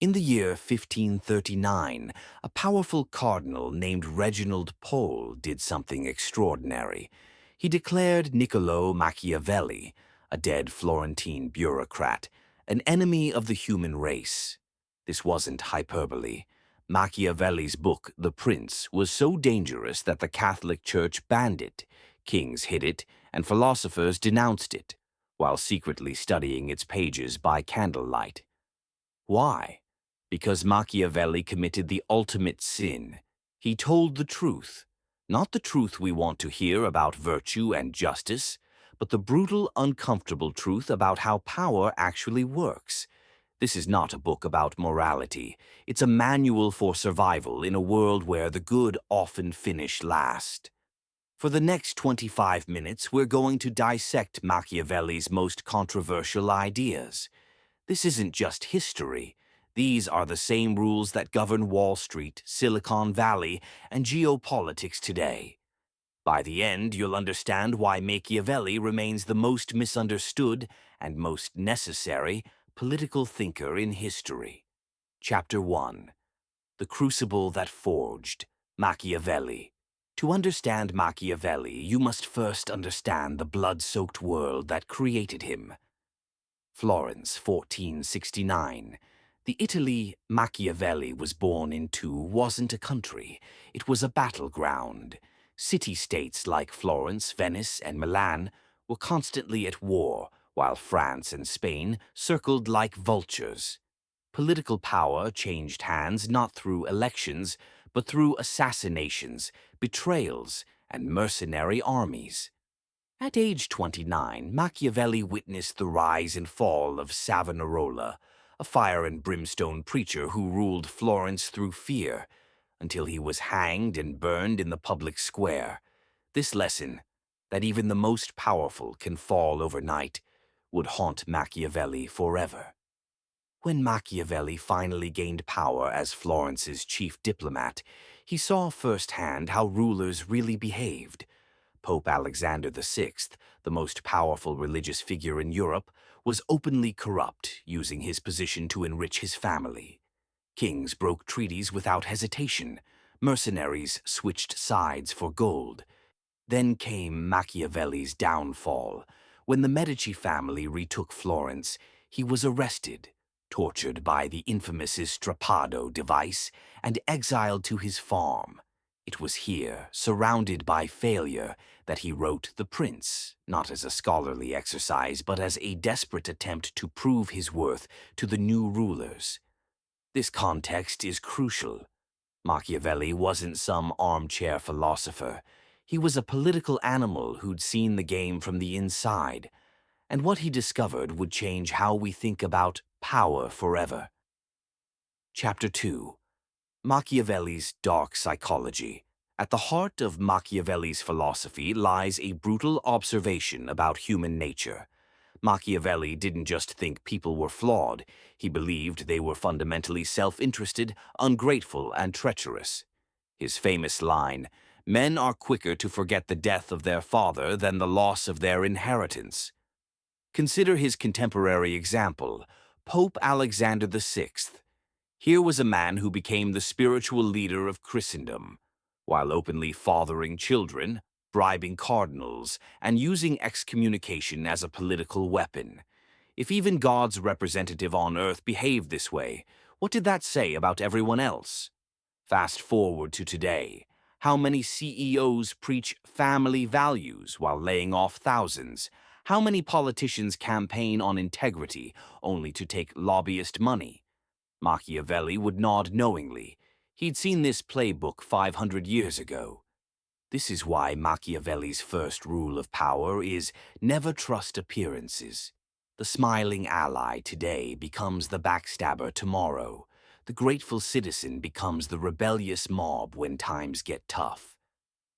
In the year 1539, a powerful cardinal named Reginald Pole did something extraordinary. He declared Niccolò Machiavelli, a dead Florentine bureaucrat, an enemy of the human race. This wasn't hyperbole. Machiavelli's book, The Prince, was so dangerous that the Catholic Church banned it, kings hid it, and philosophers denounced it, while secretly studying its pages by candlelight. Why? Because Machiavelli committed the ultimate sin. He told the truth, not the truth we want to hear about virtue and justice, but the brutal, uncomfortable truth about how power actually works. This is not a book about morality. It's a manual for survival in a world where the good often finish last. For the next 25 minutes, we're going to dissect Machiavelli's most controversial ideas. This isn't just history. These are the same rules that govern Wall Street, Silicon Valley, and geopolitics today. By the end, you'll understand why Machiavelli remains the most misunderstood and most necessary political thinker in history. Chapter 1. The Crucible That Forged Machiavelli. To understand Machiavelli, you must first understand the blood-soaked world that created him. Florence, 1469. The Italy Machiavelli was born into wasn't a country, it was a battleground. City-states like Florence, Venice, and Milan were constantly at war, while France and Spain circled like vultures. Political power changed hands not through elections, but through assassinations, betrayals, and mercenary armies. At age 29, Machiavelli witnessed the rise and fall of Savonarola, a fire-and-brimstone preacher who ruled Florence through fear, until he was hanged and burned in the public square. This lesson, that even the most powerful can fall overnight, would haunt Machiavelli forever. When Machiavelli finally gained power as Florence's chief diplomat, he saw firsthand how rulers really behaved. Pope Alexander VI, the most powerful religious figure in Europe, was openly corrupt, using his position to enrich his family. Kings broke treaties without hesitation. Mercenaries switched sides for gold. Then came Machiavelli's downfall. When the Medici family retook Florence, he was arrested, tortured by the infamous Strappado device, and exiled to his farm. It was here, surrounded by failure, that he wrote The Prince, not as a scholarly exercise, but as a desperate attempt to prove his worth to the new rulers. This context is crucial. Machiavelli wasn't some armchair philosopher. He was a political animal who'd seen the game from the inside, and what he discovered would change how we think about power forever. Chapter 2. Machiavelli's Dark Psychology. At the heart of Machiavelli's philosophy lies a brutal observation about human nature. Machiavelli didn't just think people were flawed, he believed they were fundamentally self-interested, ungrateful, and treacherous. His famous line, "Men are quicker to forget the death of their father than the loss of their inheritance." Consider his contemporary example, Pope Alexander VI. Here was a man who became the spiritual leader of Christendom, while openly fathering children, bribing cardinals, and using excommunication as a political weapon. If even God's representative on earth behaved this way, what did that say about everyone else? Fast forward to today. How many CEOs preach family values while laying off thousands? How many politicians campaign on integrity only to take lobbyist money? Machiavelli would nod knowingly. He'd seen this playbook 500 years ago. This is why Machiavelli's first rule of power is never trust appearances. The smiling ally today becomes the backstabber tomorrow. The grateful citizen becomes the rebellious mob when times get tough.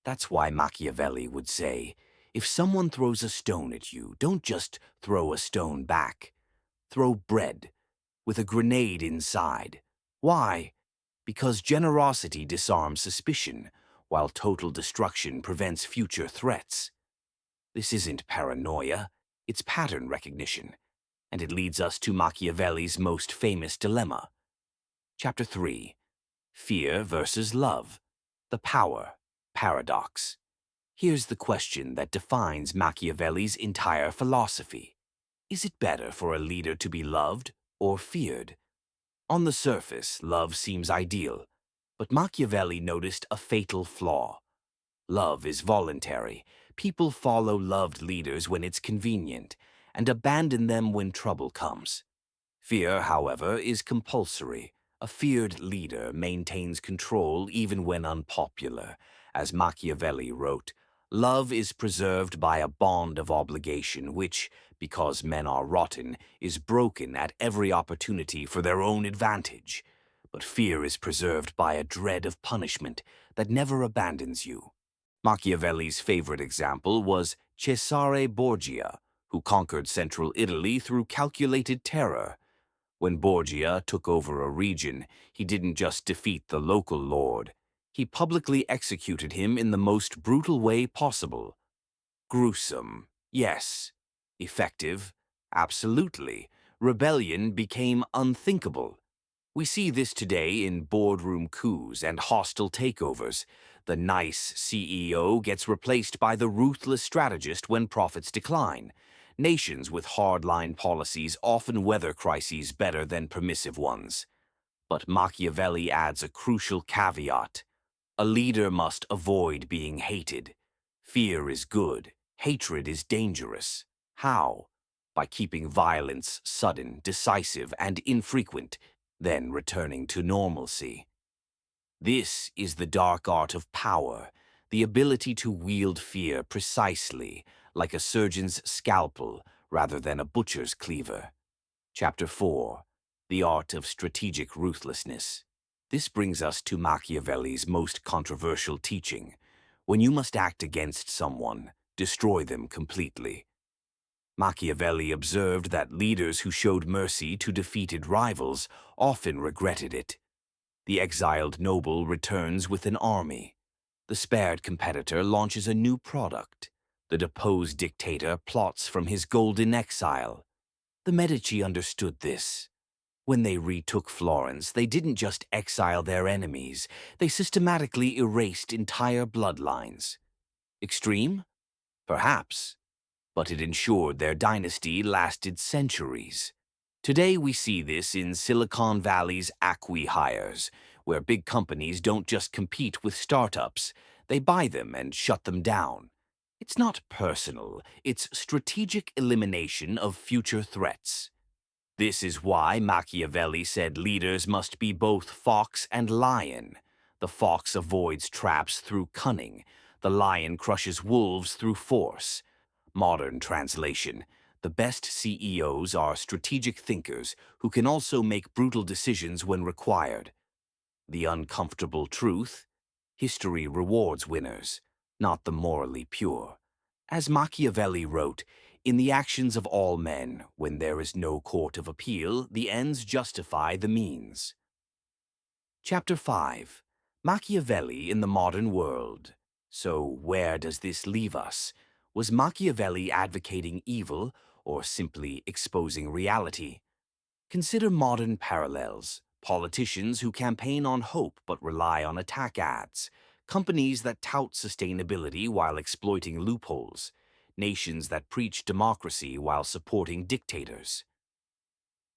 That's why Machiavelli would say, if someone throws a stone at you, don't just throw a stone back. Throw bread, with a grenade inside. Why? Because generosity disarms suspicion, while total destruction prevents future threats. This isn't paranoia, it's pattern recognition, and it leads us to Machiavelli's most famous dilemma. Chapter 3. Fear versus Love. The Power Paradox. Here's the question that defines Machiavelli's entire philosophy. Is it better for a leader to be loved or feared? On the surface, love seems ideal, but Machiavelli noticed a fatal flaw. Love is voluntary. People follow loved leaders when it's convenient and abandon them when trouble comes. Fear, however, is compulsory. A feared leader maintains control even when unpopular. As Machiavelli wrote, love is preserved by a bond of obligation which, because men are rotten, is broken at every opportunity for their own advantage. But fear is preserved by a dread of punishment that never abandons you. Machiavelli's favorite example was Cesare Borgia, who conquered central Italy through calculated terror. When Borgia took over a region, he didn't just defeat the local lord. He publicly executed him in the most brutal way possible. Gruesome, yes. Effective, absolutely. Rebellion became unthinkable. We see this today in boardroom coups and hostile takeovers. The nice CEO gets replaced by the ruthless strategist when profits decline. Nations with hardline policies often weather crises better than permissive ones. But Machiavelli adds a crucial caveat. A leader must avoid being hated. Fear is good. Hatred is dangerous. How? By keeping violence sudden, decisive, and infrequent, then returning to normalcy. This is the dark art of power, the ability to wield fear precisely, like a surgeon's scalpel rather than a butcher's cleaver. Chapter 4. The Art of Strategic Ruthlessness. This brings us to Machiavelli's most controversial teaching. When you must act against someone, destroy them completely. Machiavelli observed that leaders who showed mercy to defeated rivals often regretted it. The exiled noble returns with an army. The spared competitor launches a new product. The deposed dictator plots from his golden exile. The Medici understood this. When they retook Florence, they didn't just exile their enemies, they systematically erased entire bloodlines. Extreme? Perhaps. But it ensured their dynasty lasted centuries. Today we see this in Silicon Valley's acqui-hires, where big companies don't just compete with startups, they buy them and shut them down. It's not personal, it's strategic elimination of future threats. This is why Machiavelli said leaders must be both fox and lion. The fox avoids traps through cunning, the lion crushes wolves through force. Modern translation: the best CEOs are strategic thinkers who can also make brutal decisions when required. The uncomfortable truth: history rewards winners, not the morally pure. As Machiavelli wrote, in the actions of all men, when there is no court of appeal, the ends justify the means. Chapter 5. Machiavelli in the Modern World. So where does this leave us? Was Machiavelli advocating evil or simply exposing reality? Consider modern parallels. Politicians who campaign on hope but rely on attack ads. Companies that tout sustainability while exploiting loopholes. Nations that preach democracy while supporting dictators.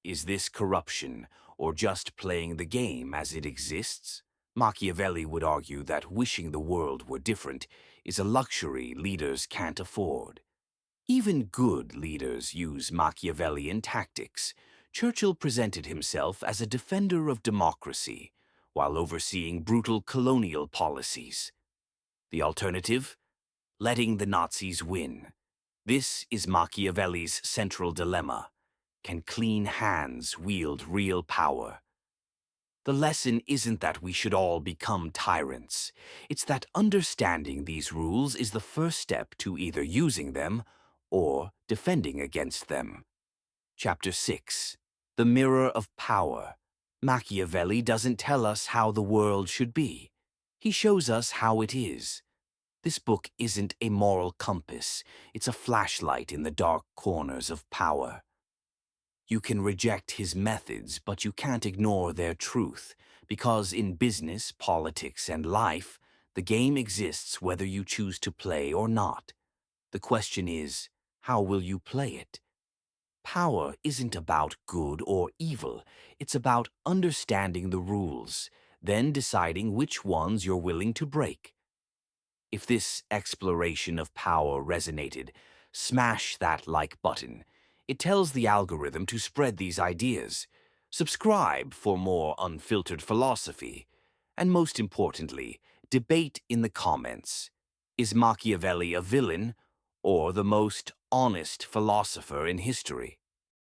Is this corruption, or just playing the game as it exists? Machiavelli would argue that wishing the world were different is a luxury leaders can't afford. Even good leaders use Machiavellian tactics. Churchill presented himself as a defender of democracy, while overseeing brutal colonial policies. The alternative? Letting the Nazis win. This is Machiavelli's central dilemma. Can clean hands wield real power? The lesson isn't that we should all become tyrants. It's that understanding these rules is the first step to either using them or defending against them. Chapter 6. The Mirror of Power. Machiavelli doesn't tell us how the world should be. He shows us how it is. This book isn't a moral compass. It's a flashlight in the dark corners of power. You can reject his methods, but you can't ignore their truth, because in business, politics, and life, the game exists whether you choose to play or not. The question is, how will you play it? Power isn't about good or evil. It's about understanding the rules, then deciding which ones you're willing to break. If this exploration of power resonated, smash that like button. It tells the algorithm to spread these ideas. Subscribe for more unfiltered philosophy. And most importantly, debate in the comments. Is Machiavelli a villain or the most honest philosopher in history?